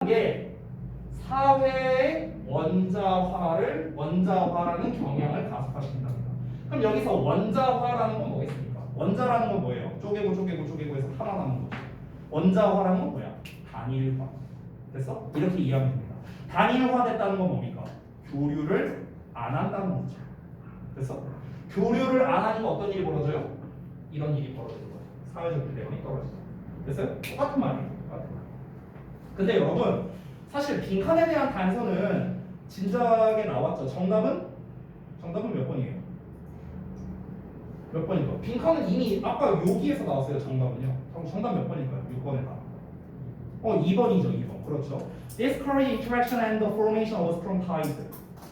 게 사회의 원자화라는 경향을 가속화시킨답니다. 그럼 여기서 원자화라는 건 뭐겠습니까? 원자라는 건 뭐예요? 쪼개고 해서 하나 남은 거죠. 원자화라는 건 뭐야? 단일화. 됐어? 이렇게 이해하면 됩니다. 단일화됐다는 건 뭡니까? 교류를 안 한다는 거죠. 됐어? 교류를 안 하니까 어떤 일이 벌어져요? 이런 일이 벌어지는 거죠. 사회적 유대감이 떨어지죠. 됐어요? 똑같은 말이에요. 똑같은 말. 근데 여러분 사실 빈칸에 대한 단서는 진작에 나왔죠. 정답은 몇 번이에요? 몇 번일까? 빈칸은 이미 아까 여기에서 나왔어요. 정답은요. 정답 몇 번일까요? 6번에다. 2번이죠. 2번. 그렇죠. Discourage interaction and the formation of strong ties.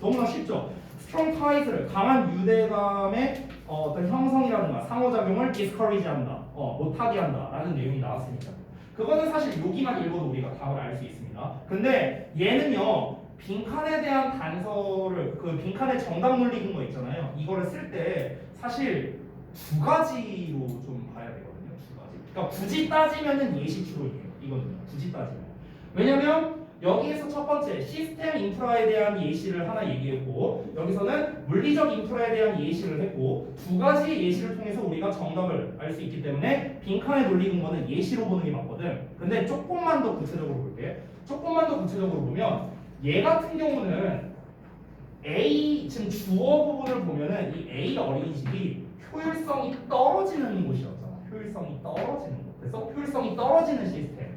너무나 쉽죠. strong ties를 강한 유대감의 어떤 형성이라든가 상호작용을 discourage 한다. 못하게 한다. 라는 내용이 나왔으니까. 그거는 사실 여기만 읽어도 우리가 답을 알 수 있습니다. 근데 얘는요. 빈칸에 대한 단서를 그 빈칸에 정답 물리는 거 있잖아요. 이거를 쓸 때 사실 두 가지로 좀 봐야 되거든요. 두 가지. 그러니까 굳이 따지면은 예시 추론이에요. 이거는요. 굳이 따지면. 왜냐면 여기에서 첫 번째 시스템 인프라에 대한 예시를 하나 얘기했고 여기서는 물리적 인프라에 대한 예시를 했고 두 가지 예시를 통해서 우리가 정답을 알 수 있기 때문에 빈칸에 돌리는 거는 예시로 보는 게 맞거든. 근데 조금만 더 구체적으로 볼게. 조금만 더 구체적으로 보면 얘 같은 경우는 A 지금 주어 부분을 보면은 이 A 어린이집이 효율성이 떨어지는 곳이었잖아. 효율성이 떨어지는 곳. 그래서 효율성이 떨어지는 시스템.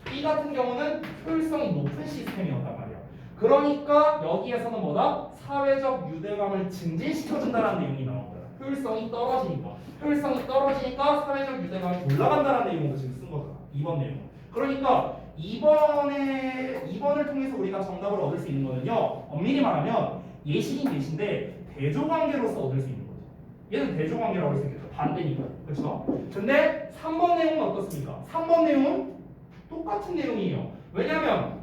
B 같은 경우는 효율성이 높은 시스템이었단 말이야. 그러니까 여기에서는 뭐다? 사회적 유대감을 증진시켜준다는 내용이 나온 거야. 효율성이 떨어지니까. 효율성이 떨어지니까 사회적 유대감이 올라간다는 내용으로 지금 쓴 거잖아. 2번 내용. 그러니까 2번을 통해서 우리가 정답을 얻을 수 있는 거는요. 엄밀히 말하면 예시긴 예시인데 대조관계로서 얻을 수 있는 거죠. 얘는 대조관계라고 할 수 있겠죠. 반대니까. 그렇죠? 근데 3번 내용은 어떻습니까? 3번 내용은 똑같은 내용이에요. 왜냐하면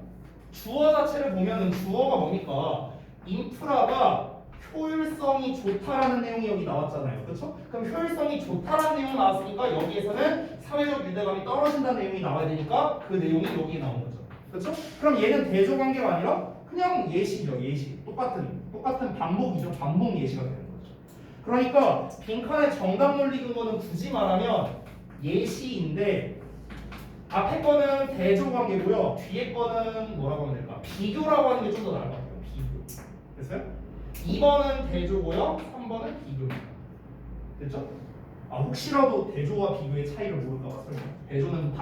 주어 자체를 보면은 주어가 뭡니까? 인프라가 효율성이 좋다라는 내용이 여기 나왔잖아요. 그렇죠? 그럼 효율성이 좋다라는 내용이 나왔으니까 여기에서는 사회적 유대감이 떨어진다는 내용이 나와야 되니까 그 내용이 여기에 나온 거죠. 그렇죠? 그럼 얘는 대조관계가 아니라 그냥 예시죠. 예시. 똑같은 반복이죠. 반복 예시가 되는 거죠. 그러니까 빈칸에 정답 물리는 거는 굳이 말하면 예시인데 앞에 거는 대조관계고요. 뒤에 거는 뭐라고 하면 될까? 비교라고 하는 게 좀 더 나을 것 같아요. 비교. 됐어요? 2번은 대조고요. 3번은 비교입니다. 됐죠? 혹시라도 대조와 비교의 차이를 모를까 봐 설명. 대조는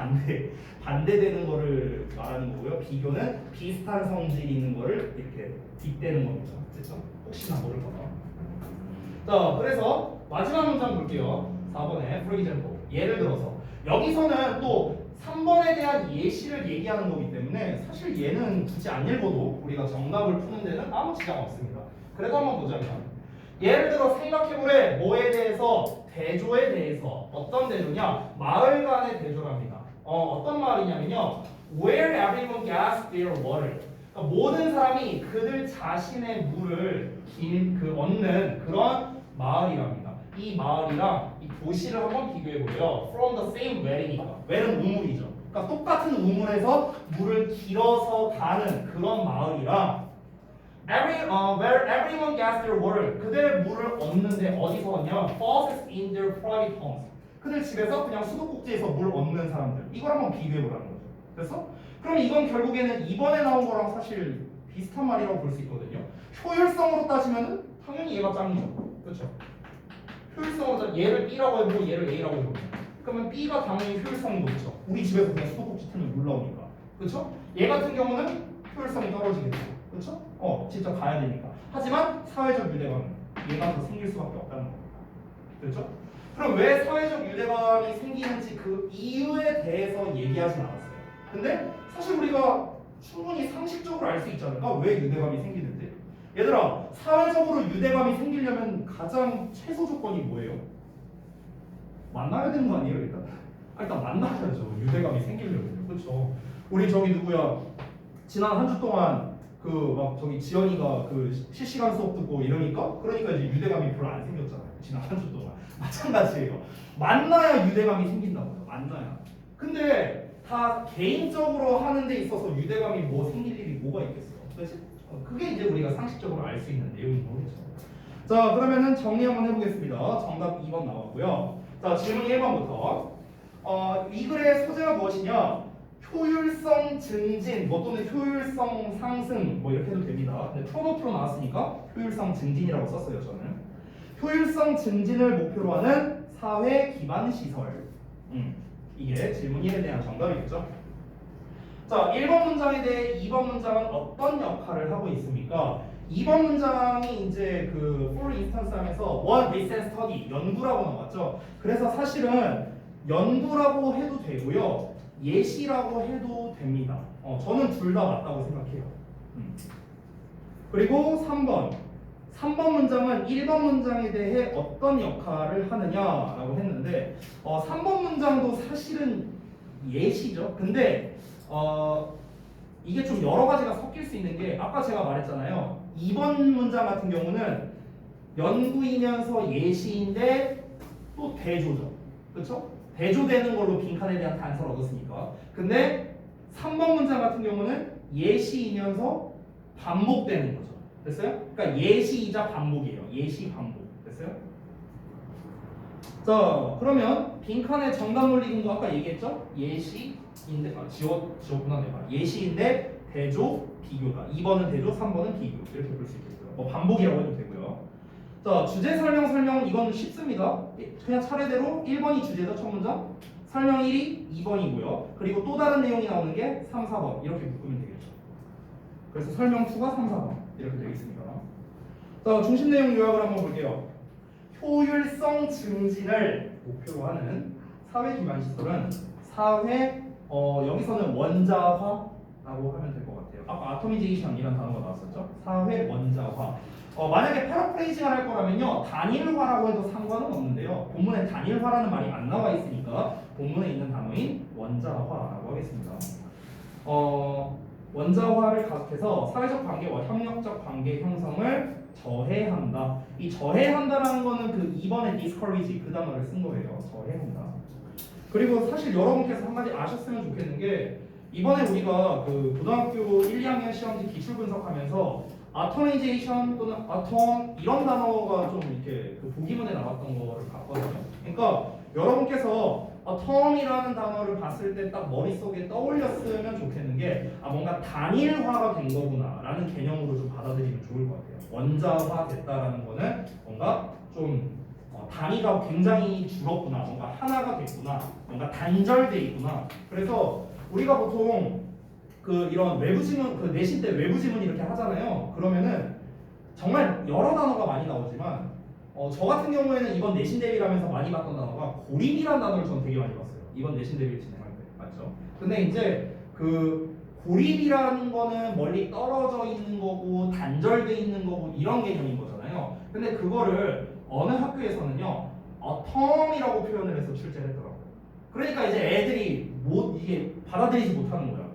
반대되는 거를 말하는 거고요. 비교는 비슷한 성질이 있는 거를 이렇게 뒷대는 겁니다. 됐죠? 혹시나 모를까 봐. 자, 그래서 마지막 문장 볼게요. 4번에 for example. 예를 들어서 여기서는 또 3번에 대한 예시를 얘기하는 거기 때문에 사실 얘는 굳이 안 읽어도 우리가 정답을 푸는 데는 아무 지장 없습니다. 그래도 한번 보자면 예를 들어 생각해보래. 뭐에 대해서? 대조에 대해서. 어떤 대조냐? 마을 간의 대조랍니다. 어떤 마을이냐면요. Where everyone gets their water. 그러니까 모든 사람이 그들 자신의 물을 얻는 그런 마을이랍니다. 이 마을이랑 이 도시를 한번 비교해보래요. From the same well이니까. well은 우물이죠. 그러니까 똑같은 우물에서 물을 길어서 가는 그런 마을이랑 where everyone gets their water. 그들 물을 얻는데 어디서 얻냐면 faucets in their private homes. 그들 집에서 그냥 수도꼭지에서 물 얻는 사람들. 이걸 한번 비교해보라는 거죠. 됐어? 그럼 이건 결국에는 이번에 나온 거랑 사실 비슷한 말이라고 볼 수 있거든요. 효율성으로 따지면은 당연히 얘가 짱이죠. 그렇죠? 효율성으로 얘를 B라고 해보고 얘를 A라고 해보고 그러면 B가 당연히 효율성이 높죠. 우리 집에서 그냥 수도꼭지 틀면 물 나오니까. 그렇죠? 얘 같은 경우는 효율성이 떨어지겠죠. 그렇죠? 직접 가야 되니까. 하지만 사회적 유대감은 얘가 더 생길 수밖에 없다는 겁니다. 그렇죠? 그럼 왜 사회적 유대감이 생기는지 그 이유에 대해서 얘기하진 않았어요. 근데 사실 우리가 충분히 상식적으로 알 수 있지 않을까? 왜 유대감이 생기는지. 얘들아, 사회적으로 유대감이 생기려면 가장 최소 조건이 뭐예요? 만나야 되는 거 아니에요, 일단? 일단 만나야죠. 유대감이 생기려면. 그렇죠? 우리 저기 누구야? 지난 한 주 동안 지연이가 실시간 수업 듣고 이러니까 이제 유대감이 별로 안 생겼잖아요. 지난 한 주 동안. 마찬가지예요. 만나야 유대감이 생긴다고요. 만나야. 근데 다 개인적으로 하는 데 있어서 유대감이 뭐 생길 일이 뭐가 있겠어. 그렇지? 그게 이제 우리가 상식적으로 알 수 있는 내용인 거겠죠. 자, 그러면은 정리 한번 해보겠습니다. 정답 2번 나왔고요. 자, 질문 1번부터. 이 글의 소재가 무엇이냐? 효율성 증진, 뭐 또는 효율성 상승, 뭐 이렇게 해도 됩니다. 근데 프로노프로 나왔으니까 효율성 증진이라고 썼어요, 저는. 효율성 증진을 목표로 하는 사회 기반 시설. 이게 질문 1에 대한 정답이겠죠. 자, 1번 문장에 대해 2번 문장은 어떤 역할을 하고 있습니까? 2번 문장이 이제 그 for instance 하면서 one recent study, 연구라고 나왔죠. 그래서 사실은 연구라고 해도 되고요. 예시라고 해도 됩니다. 저는 둘 다 맞다고 생각해요. 그리고 3번 문장은 1번 문장에 대해 어떤 역할을 하느냐라고 했는데 3번 문장도 사실은 예시죠. 근데 이게 좀 여러 가지가 섞일 수 있는 게 아까 제가 말했잖아요. 2번 문장 같은 경우는 연구이면서 예시인데 또 대조죠. 그렇죠? 대조되는 걸로 빈칸에 대한 단서를 얻었으니까. 근데 3번 문장 같은 경우는 예시이면서 반복되는 거죠. 됐어요? 그러니까 예시이자 반복이에요. 예시 반복. 됐어요? 자, 그러면 빈칸에 정답 논리인 거 아까 얘기했죠? 예시인데 지웠구나 내가. 예시인데 대조 비교다. 2번은 대조, 3번은 비교. 이렇게 볼 수 있겠고요. 뭐 반복이라고 해도 되고요. 자, 주제 설명은 이건 쉽습니다. 그냥 차례대로 1번이 주제죠, 첫 문장. 설명 1이 2번이고요. 그리고 또 다른 내용이 나오는 게 3, 4번. 이렇게 묶으면 되겠죠. 그래서 설명 2가 3, 4번. 이렇게 되겠습니다. 자, 중심 내용 요약을 한번 볼게요. 효율성 증진을 목표로 하는 사회 기반 시설은 여기서는 원자화라고 하면 될 것 같아요. 아까 아토미제이션이라는 단어가 나왔었죠. 사회 원자화. 만약에 패러프레이징을 할 거라면요 단일화라고 해도 상관은 없는데요. 본문에 단일화라는 말이 안 나와 있으니까 본문에 있는 단어인 원자화라고 하겠습니다. 원자화를 가속해서 사회적 관계와 협력적 관계 형성을 저해한다. 이 저해한다라는 거는 그 2번의 discourage 그 단어를 쓴 거예요. 저해한다. 그리고 사실 여러분께서 한 가지 아셨으면 좋겠는 게 이번에 우리가 그 고등학교 1, 2학년 시험지 기출 분석하면서 아토미제이션 또는 아톰 이런 단어가 좀 이렇게 그 보기문에 나왔던 거를 봤거든요. 그러니까 여러분께서 아톰이라는 단어를 봤을 때 딱 머릿속에 떠올렸으면 좋겠는 게 뭔가 단일화가 된 거구나라는 개념으로 좀 받아들이면 좋을 것 같아요. 원자화 됐다라는 거는 뭔가 좀 단위가 굉장히 줄었구나, 뭔가 하나가 됐구나, 뭔가 단절돼 있구나. 그래서 우리가 보통 그 이런 외부 지문, 그 내신 때 외부 지문 이렇게 하잖아요. 그러면은 정말 여러 단어가 많이 나오지만 저 같은 경우에는 이번 내신 대비라면서 많이 봤던 단어가 고립이라는 단어를 전 되게 많이 봤어요. 이번 내신 대비를 진행할 때 맞죠? 근데 이제 그 고립이라는 거는 멀리 떨어져 있는 거고 단절돼 있는 거고 이런 개념인 거잖아요. 근데 그거를 어느 학교에서는요 텀이라고 표현을 해서 출제를 했더라고요. 그러니까 이제 애들이 이게 받아들이지 못하는 거야.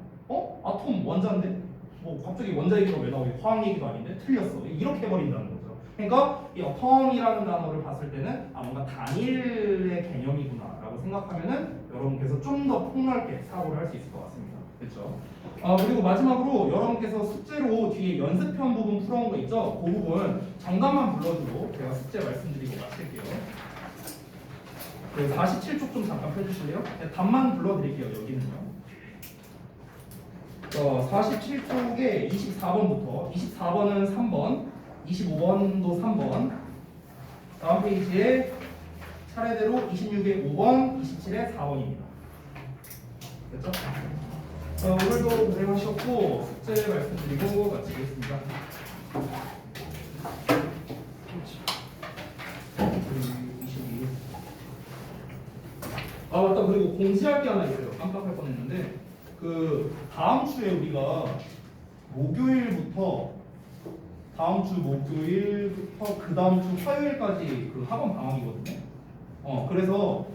아톰 원자인데 뭐 갑자기 원자 얘기가 왜 나오게 화학 얘기도 아닌데 틀렸어. 이렇게 해버린다는 거죠. 그러니까 이 atom이라는 단어를 봤을 때는 뭔가 단일의 개념이구나라고 생각하면은 여러분께서 좀 더 폭넓게 사고를 할 수 있을 것 같습니다. 그렇죠? 그리고 마지막으로 여러분께서 숙제로 뒤에 연습편 부분 풀어온 거 있죠? 그 부분 정답만 불러주고 제가 숙제 말씀드리고 마칠게요. 47쪽 좀 잠깐 펴주실래요? 답만 불러드릴게요. 여기는요. 47쪽에 24번부터 24번은 3번, 25번도 3번, 다음 페이지에 차례대로 26에 5번, 27에 4번입니다. 됐죠? 오늘도 고생하셨고 숙제 말씀드리고 마치겠습니다. 맞다. 그리고 공지할 게 하나 있어요. 깜빡할 뻔했는데 그 다음 주에 우리가 다음 주 목요일부터 그 다음 주 화요일까지 그 학원 방학이거든요. 그래서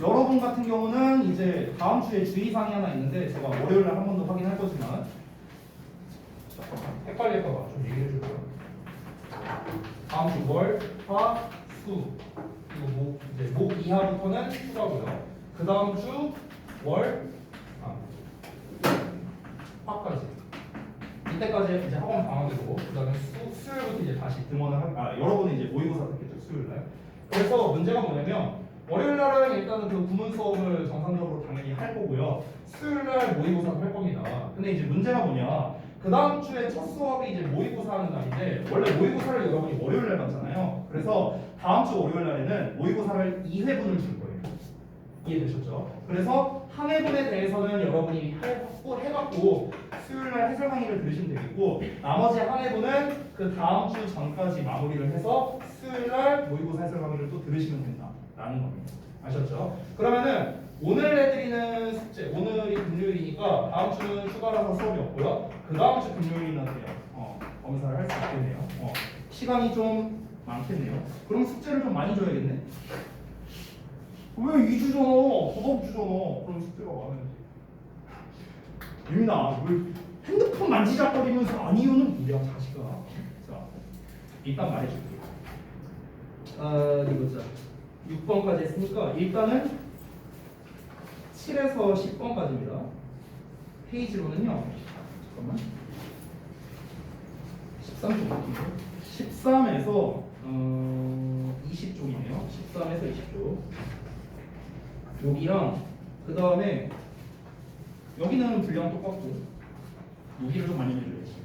여러분 같은 경우는 이제 다음 주에 주의사항이 하나 있는데 제가 월요일에 한 번 더 확인할 거지만 잠깐만 헷갈릴까봐 좀 얘기해 줄게요. 다음 주 월, 화, 수 그리고 목 이하부터는 휴가고요. 그 다음 주 월, 화까지. 이때까지 이제 학원 방학이고 그다음에 수요일부터 이제 다시 등원을 여러분이 이제 모의고사 듣겠죠 수요일 날. 그래서 문제가 뭐냐면 월요일 날은 일단은 그 구문 수업을 정상적으로 당연히 할 거고요. 수요일 날 모의고사를 할 겁니다. 근데 이제 문제가 뭐냐? 그 다음 주에 첫 수업이 이제 모의고사 하는 날인데 원래 모의고사를 여러분이 월요일 날 받잖아요. 그래서 다음 주 월요일 날에는 모의고사를 2회분을 줄 거예요. 이해되셨죠? 그래서 한 회분에 대해서는 여러분이 해갖고 수요일 날 해설 강의를 들으시면 되겠고 나머지 한 회분은 그 다음 주 전까지 마무리를 해서 수요일 날 모의고사 해설 강의를 또 들으시면 된다라는 겁니다. 아셨죠? 그러면은 오늘 내드리는 숙제, 오늘이 금요일이니까 다음 주는 휴가라서 수업이 없고요. 그 다음 주 금요일이나 돼요. 검사를 할 수 있겠네요. 시간이 좀 많겠네요. 그럼 숙제를 좀 많이 줘야겠네. 왜 2주잖아? 도덕 주잖아. 그럼 숙제가 많은지. 유민아, 왜 핸드폰 만지작거리면서 안 이유는 뭐야, 자식아. 자, 일단 말해줄게. 이거 자 6번까지 했으니까 일단은 7에서 10번까지입니다. 페이지로는요. 잠깐만. 13쪽 13에서 20쪽이네요. 13에서 20쪽. 여기랑 그 다음에 여기는 분량 똑같고 여기를 좀 많이 내줘야지.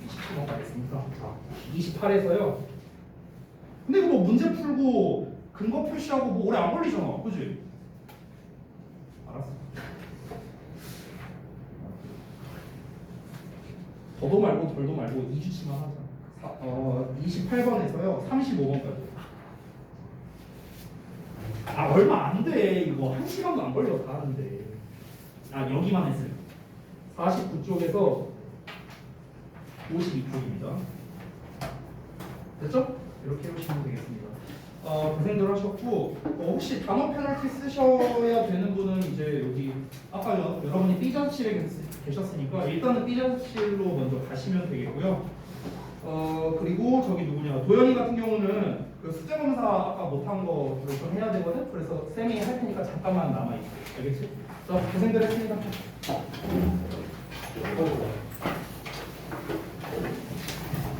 27번까지 했으니까 28에서요. 근데 이거 뭐 문제 풀고 근거 표시하고 뭐 오래 안 걸리잖아, 그지? 알았어. 더도 말고 덜도 말고 2주치만 하자. 28번에서요 35번까지. 얼마 안 돼. 이거 1시간도 안 걸려 다 하는데. 여기만 했어요. 49쪽에서 52쪽입니다. 됐죠? 이렇게 해보시면 되겠습니다. 고생들 하셨고 혹시 단어 페널티 쓰셔야 되는 분은 이제 여기 아까 여러분이 B자실에 계셨으니까 일단은 B자실로 먼저 가시면 되겠고요. 그리고 저기 누구냐 도현이 같은 경우는 그 숙제 검사 아까 못한 거를 좀 해야 되거든. 그래서 쌤이 할 테니까 잠깐만 남아 있어. 알겠지? 자 고생들 했습니다.